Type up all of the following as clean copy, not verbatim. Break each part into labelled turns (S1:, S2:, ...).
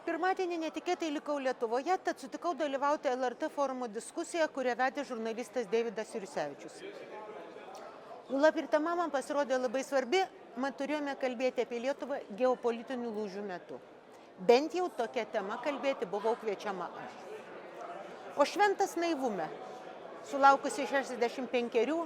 S1: Pirmadienį netikėtai likau Lietuvoje, tad sutikau dalyvauti LRT forumo diskusiją, kurią vedė žurnalistas Deividas Jursevičius. Ir tema man pasirodė labai svarbi, turėjome kalbėti apie Lietuvą geopolitinių lūžių metu. Bent jau tokia tema kalbėti buvau kviečiama aš. O šventas naivume, sulaukusi 65,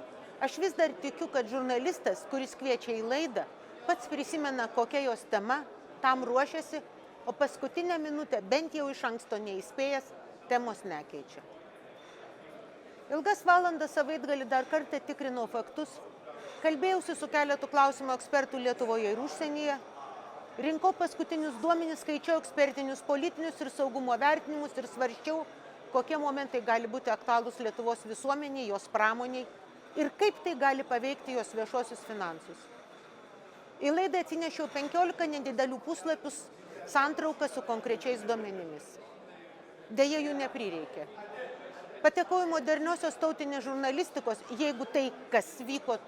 S1: aš vis dar tikiu, kad žurnalistas, kuris kviečia į laidą, pats prisimena, kokia jos tema, tam ruošiasi, o paskutinę minutę bent jau iš anksto neįspėjęs, temos nekeičia. Ilgas valandas savaitgalį dar kartą tikrinau faktus, kalbėjausi su keletu klausimų ekspertų Lietuvoje ir užsienyje, rinkau paskutinius duomenis, skaičiau ekspertinius politinius ir saugumo vertinimus ir svarsčiau, kokie momentai gali būti aktualūs Lietuvos visuomeniai, jos pramoniai ir kaip tai gali paveikti jos viešuosius finansus. Į laidą atsinešiau 15 nedidelių puslapius santrauką su konkrečiais duomenimis. Deja, jų neprireikė. Patekau į moderniosios tautinės žurnalistikos, jeigu tai, kas vyko,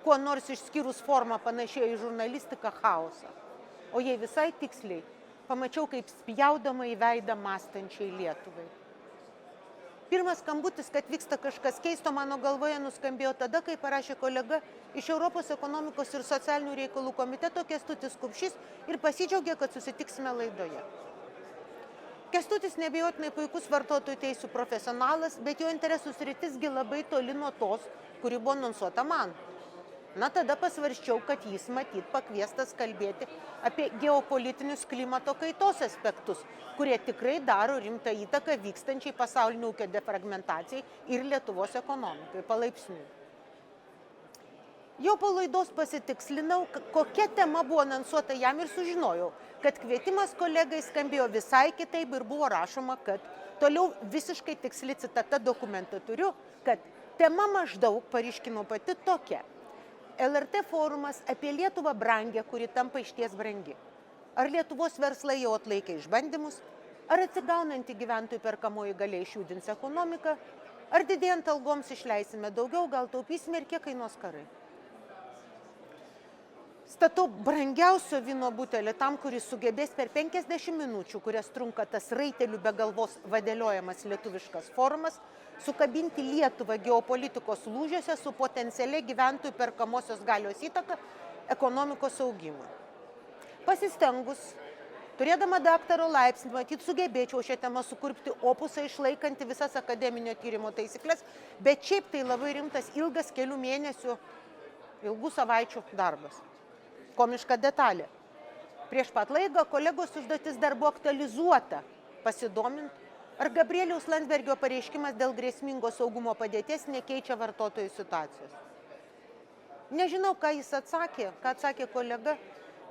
S1: kuo nors išskyrus formą panašiai į žurnalistiką, chaosą. O jei visai tiksliai, pamačiau, kaip spjaudama į veidą mąstančiai Lietuvai. Pirmas skambutis, kad vyksta kažkas keisto, mano galvoje nuskambėjo tada, kai parašė kolega iš Europos ekonomikos ir socialinių reikalų komiteto Kęstutis Kupšys ir pasidžiaugė, kad susitiksime laidoje. Kęstutis neabejotinai puikus vartotojų teisių profesionalas, bet jo interesų sritisgi labai toli nuo tos, kuri buvo anonsuota man. Na, tada pasvarsčiau, kad jis matyt pakviestas kalbėti apie geopolitinius klimato kaitos aspektus, kurie tikrai daro rimtą įtaką vykstančiai pasaulinio ūkio defragmentacijai ir Lietuvos ekonomikai palaipsniui. Jau po laidos pasitikslinau, kokia tema buvo anonsuota jam ir sužinojau, kad kvietimas kolegai skambėjo visai kitaip ir buvo rašoma, kad toliau visiškai tiksli citata dokumento turiu, kad tema maždaug, paryškinau pati, tokia. LRT forumas apie Lietuvą brangę, kuri tampa išties brangi. Ar Lietuvos verslai jau atlaikė išbandymus, ar atsigaunanti gyventojų perkamoji galia išjudins ekonomiką, ar didėjant algoms išleisime daugiau, gal taupysime ir kiek kainuos karai. Statau brangiausio vyno butelį tam, kuris sugebės per 50 minučių, kurias trunka tas raitelių be galvos vadėliojamas lietuviškas forumas, sukabinti Lietuvą geopolitikos lūžiuose su potencialia gyventojų perkamosios galios įtaka ekonomikos augimui. Pasistengus, turėdama daktaro laipsnį, matyt, sugebėčiau šią temą sukurpti opusą išlaikantį visas akademinio tyrimo taisyklės, bet šiaip tai labai rimtas ilgas kelių mėnesių, ilgų savaičių darbas. Komiška detalė. Prieš pat laiką kolegos užduotis dar buvo aktualizuota, pasidomint, ar Gabrieliaus Landsbergio pareiškimas dėl grėsmingo saugumo padėties nekeičia vartotojų situacijos. Nežinau, ką jis atsakė, ką atsakė kolega,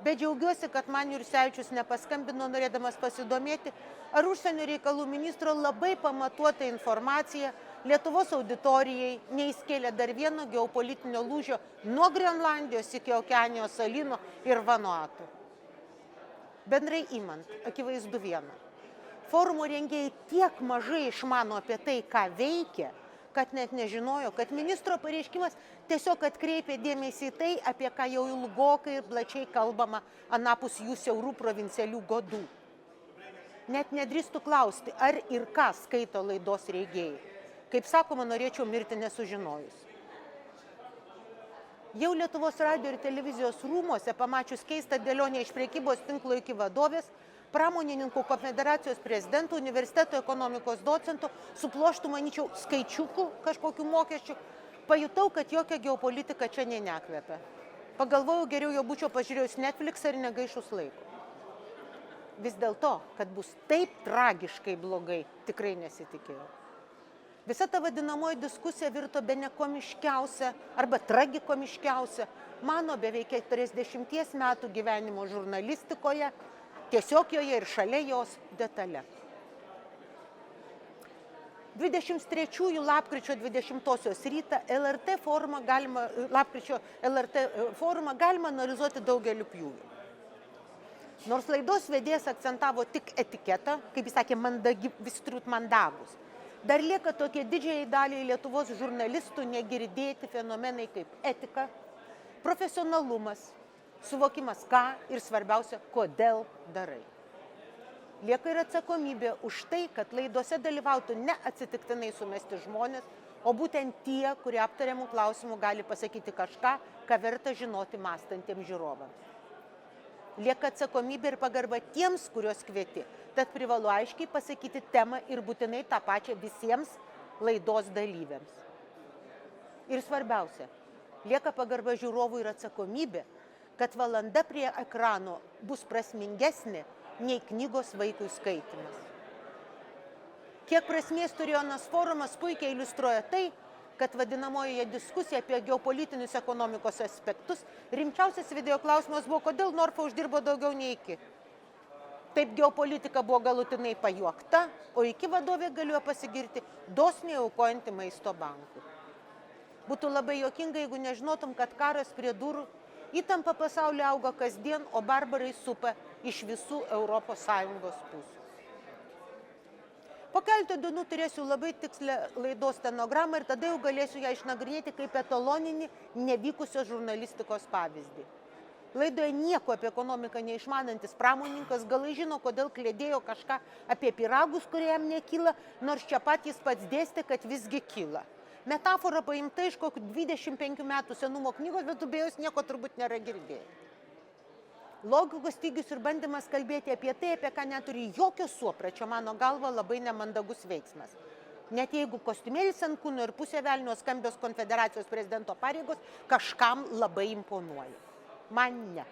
S1: bet džiaugiuosi, kad man Jursevičius nepaskambino norėdamas pasidomėti, ar užsienio reikalų ministro labai pamatuota informacija Lietuvos auditorijai neįskėlė dar vieno geopolitinio lūžio nuo Grenlandijos iki Okeanijos salyno ir Vanuatų. Bendrai imant, akivaizdu viena. Forumo rengėjai tiek mažai išmano apie tai, ką veikia, kad net nežinojo, kad ministro pareiškimas tiesiog atkreipė dėmesį į tai, apie ką jau ilgokai ir plačiai kalbama anapus jų siaurų provincialių godų. Net nedrįstų klausti, ar ir ką skaito laidos rengėjai. Kaip sakoma, norėčiau mirti nesužinojus. Jau Lietuvos radijo ir televizijos rūmose, pamačius keistą dėlionę iš prekybos tinklo iki vadovės, pramonininkų konfederacijos prezidentų, universiteto ekonomikos docentų, suploštų, manyčiau, skaičiukų kažkokių mokesčių, pajutau, kad jokia geopolitika čia nekvepia. Pagalvojau, geriau jau būčiau pažiūrėjus Netflix ir negaišus laiko. Vis dėlto, kad bus taip tragiškai blogai, tikrai nesitikėjau. Visa ta vadinamoji diskusija virto bene komiškiausia arba tragikomiškiausia mano beveik 40 metų gyvenimo žurnalistikoje, tiesiog joje ir šalia jos detale. 23 lapkričio 20-osios rytą LRT forumą galima analizuoti daugeliu pjūvių. Nors laidos vedėjas akcentavo tik etiketą, kaip jis sakė, mandagi, visi turbūt mandagus. Dar lieka tokie didžiai daliai Lietuvos žurnalistų negirdėti fenomenai kaip etika, profesionalumas, suvokimas ką ir svarbiausia, kodėl darai. Lieka ir atsakomybė už tai, kad laidose dalyvautų ne atsitiktinai sumesti žmonės, o būtent tie, kurie aptariamų klausimų gali pasakyti kažką, ką verta žinoti mąstantiems žiūrovams. Lieka atsakomybė ir pagarba tiems, kuriuos kvieti, tad privalu aiškiai pasakyti temą ir būtinai tą pačią visiems laidos dalyviams. Ir svarbiausia, lieka pagarba žiūrovų ir atsakomybė, kad valanda prie ekrano bus prasmingesnė nei knygos vaikui skaitimas. Kiek prasmės turėjo Anas forumas puikiai iliustruoja tai, kad vadinamojoje diskusija apie geopolitinius ekonomikos aspektus rimčiausias video klausimas buvo, kodėl Norfa uždirbo daugiau nei iki. Taip geopolitika buvo galutinai pajuokta, o iki vadovė galėjo pasigirti dosniai aukojanti maisto bankų. Būtų labai juokinga, jeigu nežinotum, kad karas prie durų, įtampa pasaulyje auga kasdien, o barbarai supa iš visų ES pusių. Po keletą dienų turėsiu labai tikslę laidos stenogramą ir tada jau galėsiu ją išnagrinėti kaip etaloninį nevykusios žurnalistikos pavyzdį. Laidoje nieko apie ekonomiką neišmanantis pramoninkas galai žino, kodėl klėdėjo kažką apie pyragus, kurie jam nekyla, nors čia pat jis pats dėstė, kad visgi kyla. Metafora paimta iš kokių 25 metų senumo knygos, bet tu be jos nieko turbūt nėra girdėjęs. Logikos stygius ir bandymas kalbėti apie tai, apie ką neturi jokio suopračio, mano galva, labai nemandagus veiksmas. Net jeigu kostiumėlis ant kūno ir pusė velnio skambios konfederacijos prezidento pareigos kažkam labai imponuoja. Man ne.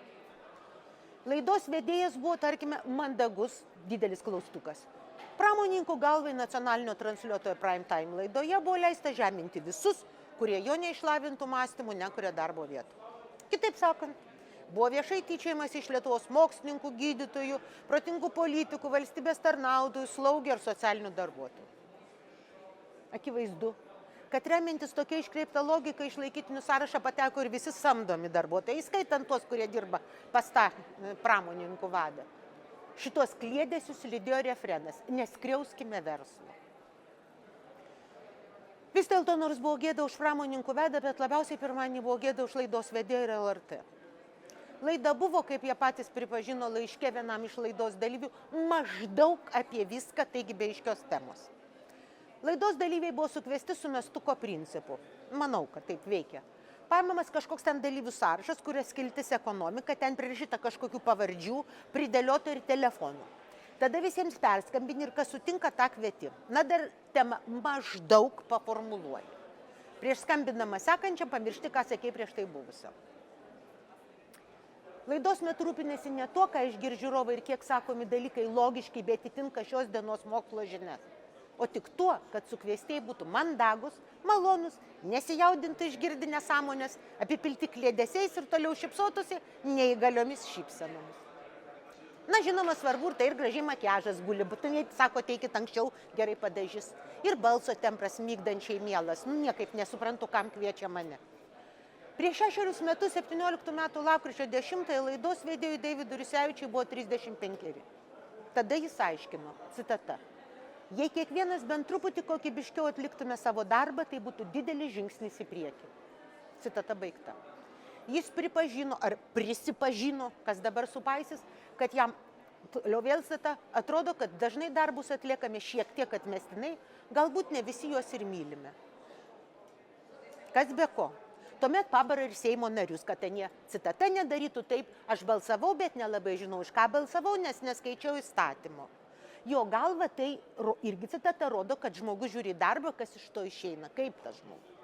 S1: Laidos vedėjas buvo, tarkime, mandagus, didelis klaustukas. Pramonininkų galvai nacionalinio transliuotojo Prime Time laidoje buvo leista žeminti visus, kurie jo neišlavintų mąstymų nekuria darbo vietų. Kitaip sakant, buvo viešai tyčiojimas iš Lietuvos mokslininkų, gydytojų, protingų politikų, valstybės tarnautojų, slaugių ir socialinių darbuotojų. Akivaizdu, kad remiantis tokia iškreipta logika išlaikytinių sąrašą pateko ir visi samdomi darbuotojai, įskaitant tuos, kurie dirba pas tą pramonininkų vadą. Šitos kliedesius lydėjo refrenas: neskriauskime verslo. Vis dėlto, nors buvo gėda už pramonininkų vadą, bet labiausiai pirmadienį buvo gėda už laidos vedėją ir LRT. Laida buvo, kaip jie patys pripažino laiške vienam iš laidos dalyvių, maždaug apie viską, taigi be aiškios temos. Laidos dalyviai buvo sukviesti su mestuko principu. Manau, kad taip veikia. Paimamas kažkoks ten dalyvių sąrašas, kurias skiltis ekonomika, ten prirašyta kažkokių pavardžių, pridėliota ir telefonų. Tada visiems perskambini ir kas sutinka, tą kvieti. Na, dar tema maždaug paformuluoji. Prieš skambinamą sekančią pamiršti, ką sakei prieš tai buvusiam. Laidos metu rūpinasi ne to, ką išgirs žiūrovai ir kiek sakomi dalykai logiškai, bet atitinka šios dienos mokslo žinias, o tik tuo, kad sukviestieji būtų mandagus, malonus, nesijaudintų išgirdi nesąmonės, apipilti kliedesiais ir toliau šypsotųsi neįgaliomis šypsenomis. Na, žinoma, svarbu ir tai ir gražiai makiažas guli, būtinai, sako, teikit anksčiau, gerai padažys. Ir balso tembras mygdančiai mielas, niekaip nesuprantu, kam kviečia mane. Prieš 6 metus, 17 metų lapkričio 10 laidos vedėjui Davidui Jursevičiui buvo 35. Tada jis aiškino, citata: jei kiekvienas bent truputį kokybiškiau atliktume savo darbą, tai būtų didelis žingsnis į priekį. Citata baigta. Jis pripažino, ar prisipažino, kas dabar supaisys, kad jam, vėl citata, atrodo, kad dažnai darbus atliekame šiek tiek atmestinai, galbūt ne visi juos ir mylime. Kas be ko? Tuomet pabara ir Seimo narius, kad anie, citata, nedarytų taip: aš balsavau, bet nelabai žinau, už ką balsavau, nes neskaičiau įstatymo. Jo galva tai irgi, citata, rodo, kad žmogus žiūri darbą, kas iš to išeina, kaip tas žmogus.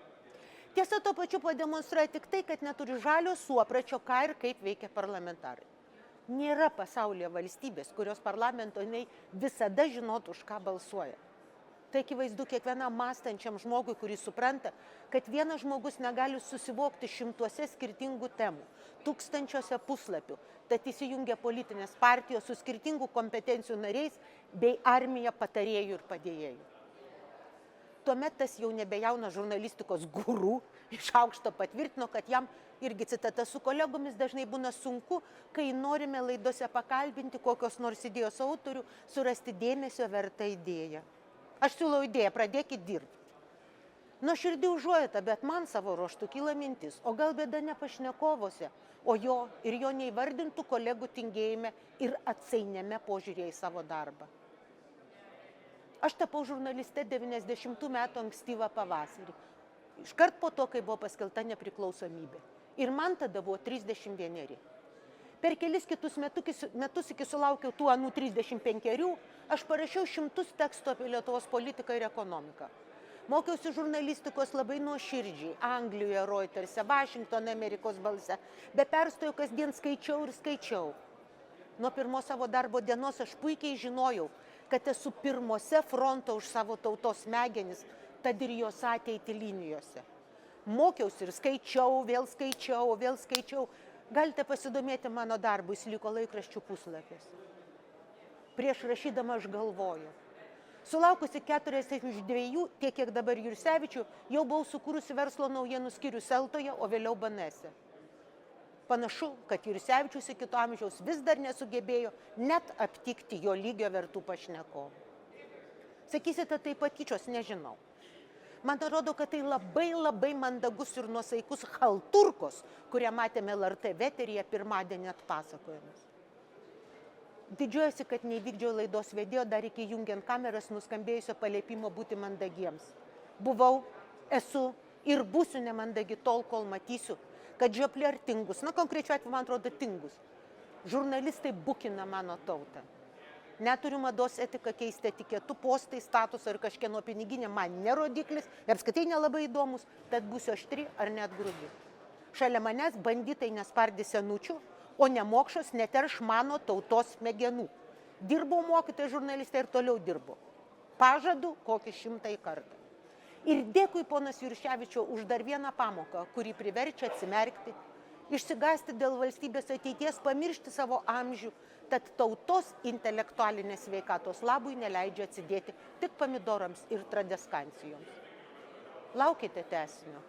S1: Tiesa, tuo pačiu pademonstruoja tik tai, kad neturi žalio suopračio, ką ir kaip veikia parlamentarai. Nėra pasaulyje valstybės, kurios parlamento visada žinotų, už ką balsuoja. Tai akivaizdu kiekvienam mąstančiam žmogui, kuris supranta, kad vienas žmogus negali susivokti šimtuose skirtingų temų, tūkstančiuose puslapių, tad įsijungia politinės partijos su skirtingų kompetencijų nariais bei armija patarėjų ir padėjėjų. Tuomet tas jau nebejaunas žurnalistikos guru iš aukšto patvirtino, kad jam, irgi citata, su kolegomis dažnai būna sunku, kai norime laidose pakalbinti kokios nors idėjos autorių, surasti dėmesio vertą idėją. Aš siūlau idėją, pradėkit dirbti. Nuoširdį užuojauta, bet man savo ruožtu kyla mintis, o gal bėda ne pašnekovose, o jo ir jo neįvardintų kolegų tingėjime ir atsainėme požiūrėje į savo darbą. Aš tapau žurnaliste 90 metų ankstyvą pavasarį, iškart po to, kai buvo paskelbta nepriklausomybė. Ir man tada buvo 31. Per kelis kitus metus iki sulaukiau tų anų 35, aš parašiau šimtus tekstų apie Lietuvos politiką ir ekonomiką. Mokiausi žurnalistikos labai nuoširdžiai, Anglijoje, Reuterse, Vašingtone, Amerikos balse, be perstojo kasdien skaičiau ir skaičiau. Nuo pirmos savo darbo dienos aš puikiai žinojau, kad esu pirmose fronto už savo tautos smegenis, tad ir jos ateitį linijose. Mokiausi ir skaičiau, vėl skaičiau. Galite pasidomėti mano darbu, jis liko laikraščių puslapis. Prieš rašydama aš galvoju. Sulaukusi 42, tiek kiek dabar Jursevičių, jau buvau sukūrusi verslo naujienų skyrių Seltoje, o vėliau Banese. Panašu, kad Jursevičius iki to amžiaus vis dar nesugebėjo net aptikti jo lygio vertų pašnekovų. Sakysite, tai patyčios, nežinau. Man atrodo, kad tai labai mandagus ir nuosaikus chalturkos, kurią matėme LRT veteryje pirmadienį atpasakojimas. Didžiuojasi, kad neįvykdžiau laidos vedėjo dar iki jungiant kameras nuskambėjusio paliepimo būti mandagiems. Buvau, esu ir būsiu nemandagi tol, kol matysiu, kad žioplė ar tingus, konkrečiu atveju man atrodo tingus, žurnalistai bukina mano tautą. Neturiu mados etiką keisti etiketų, postai, statusą ir kažkieno piniginė man nerodiklis, ir apskritai nelabai įdomus, tad būsiu aštri ar net grūdi. Šalia manęs banditai nespardys senučių, o nemokšos neterš mano tautos smegenų. Dirbau mokytoja žurnalistė ir toliau dirbu. Pažadu kokį 100 kartą. Ir dėkui ponas Jurševičiau už dar vieną pamoką, kuri priverčia atsimerkti, išsigąsti dėl valstybės ateities, pamiršti savo amžių, tad tautos intelektualinės sveikatos labui neleidžia atsidėti tik pomidorams ir tradeskancijoms. Laukite tęsinio.